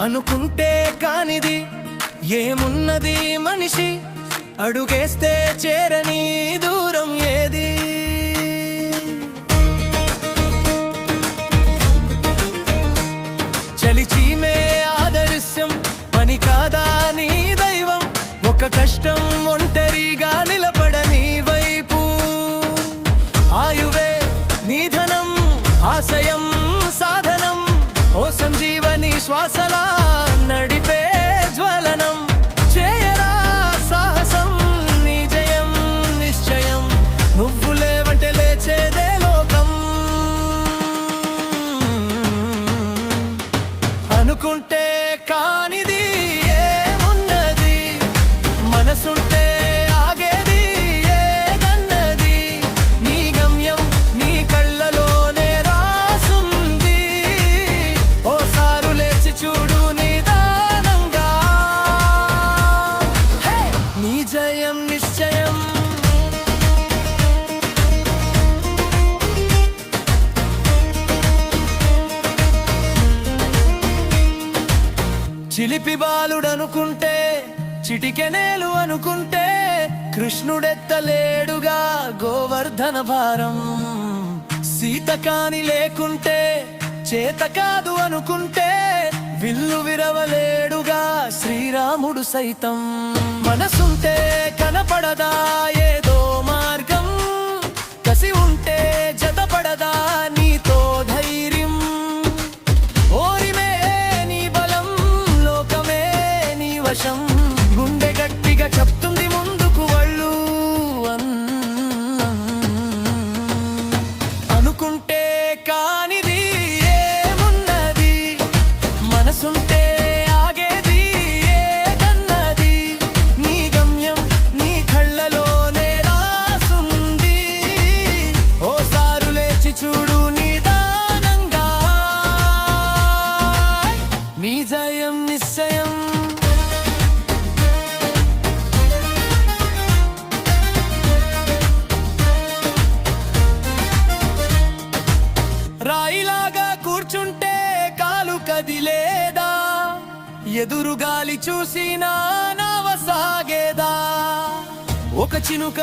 అనుకుంటే కానిది ఏమున్నది మనిషి, అడుగేస్తే చేరని దూరం ఏది. చలిచీమే ఆదర్శం, పని కాదా నీ దైవం, ఒక కష్టం ఒంటరిగా నిలబడని వైపు. ఆయువే నీ ధనం, ఆశయం సాధనం, ఓ సంజీవని శ్వాసలా నడిపే జ్వలనం. చేయరా సాహసం, నీ జయం నిశ్చయం, నువ్వు లేవంటే లేచేదే లోకం. అనుకుంటే కానిది ఏమున్నది, మనసుంటే ఆగేది ఏదన్నది. నీ గమ్యం నీ కళ్ళలోనే రాసుంది, ఓసారు లేచి చూడు నిదానంగా. నీ జయం నిశ్చయం. చిలిపి బాలుడనుకుంటే, చిటికెనేలు అనుకుంటే, కృష్ణుడెత్తలేడుగా గోవర్ధన భారం. సీత కాని లేకుంటే, చేత కాదు అనుకుంటే, విల్లు విరవలేడుగా శ్రీరాముడు సైతం. మనసుంటే కనపడదా ఏదో మార్గం, కసి ఉంటే జతపడదా నీతో ధైర్యం. ఓరిమే నీ బలం, లోకమే నీ వశం, గుండె గట్టిగా చెప్తుంది ముందుకు వళ్ళు. అనుకుంటే కానిది ఏమున్నది, మనసుంటే ఆగేది ఏదన్నది. నీ గమ్యం నీ కళ్ళలోనే రాసుంది, ఓసారు లేచి చూడు నిదానంగా. నీ జయం నిశ్చయం. రాయిలాగా కూర్చుంటే కాలు కదిలేదా, ఎదురు గాలి చూసినా నావ సాగేదా. ఒక చినుక